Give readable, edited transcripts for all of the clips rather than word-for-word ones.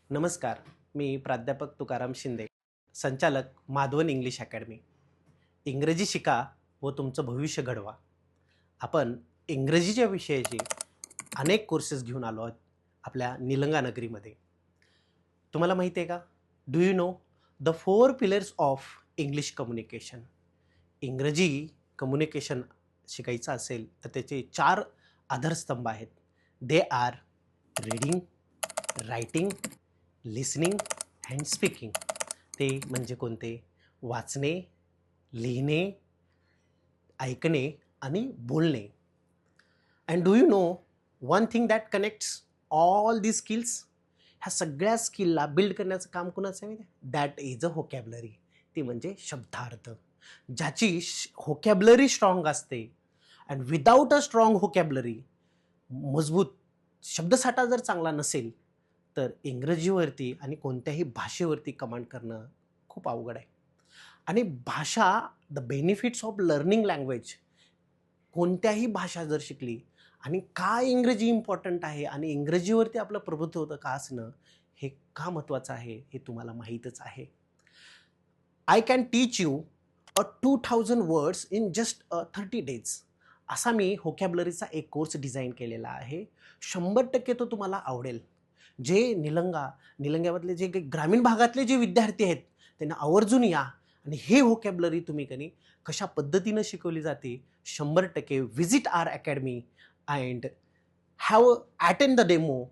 नमस्कार. मी प्राध्यापक तुकाराम शिंदे, संचालक माधवन इंग्लिश अकॅडमी. इंग्रजी शिका व तुमचं भविष्य घडवा. आपण इंग्रजीच्या विषयाचे अनेक कोर्सेस घेऊन आलो आहोत आपल्या निलंगा नगरीमध्ये. तुम्हाला माहिती आहे का? Do you know the 4 pillars of English communication? इंग्रजी कम्युनिकेशन शिकायचं असेल तर त्याचे 4 आधारस्तंभ आहेत. They are reading, writing, listening and speaking. ते म्हणजे कोणते? वाचणे, लिहिणे, ऐकणे आणि बोलणे. And do you know one thing that connects all the skills? ह्या सगळ्या स्किलला बिल्ड करण्याचं काम कोणाचं आहे? That is a vocabulary. ती म्हणजे शब्दार्थ. ज्याची व्होकॅब्युलरी स्ट्रॉंग असते and without a strong vocabulary, मजबूत शब्दसाठा जर चांगला नसेल तर इंग्रजीवरती आणि कोणत्याही भाषेवरती कमांड करणं खूप अवघड आहे. आणि भाषा, the benefits of learning language, कोणत्याही भाषा जर शिकली आणि का इंग्रजी इम्पॉर्टंट आहे आणि इंग्रजीवरती आपलं प्रभुत्व का असणं हे का महत्त्वाचं आहे हे तुम्हाला माहीतच आहे. I can teach you 2000 words in just 30 days. असा मी व्होकॅब्युलरीचा एक कोर्स डिझाईन केलेला आहे. 100% तो तुम्हाला आवडेल. जे निलंग्यामधले जे ग्रामीण भागातले जे विद्यार्थी आहेत त्यांना आवर्जून या आणि हे व्होकॅब्युलरी तुम्ही कशा पद्धतीनं शिकवली जाते 100% visit our academy and have attend the demo.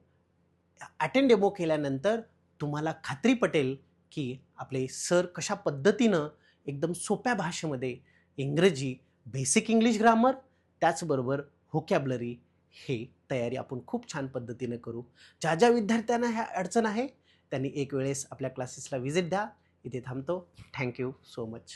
Demo केल्यानंतर तुम्हाला खात्री पटेल की आपले सर कशा पद्धतीनं एकदम सोप्या भाषेमध्ये इंग्रजी, बेसिक इंग्लिश ग्रामर, त्याचबरोबर व्होकॅब्युलरी हे तयारी आपण खूप छान पद्धतीने करू. ज्या ज्या विद्यार्थ्यांना ह्या अडचण आहे त्यांनी एक वेळेस आपल्या क्लासेसला व्हिजिट द्या. इथे थांबतो. Thank you so much.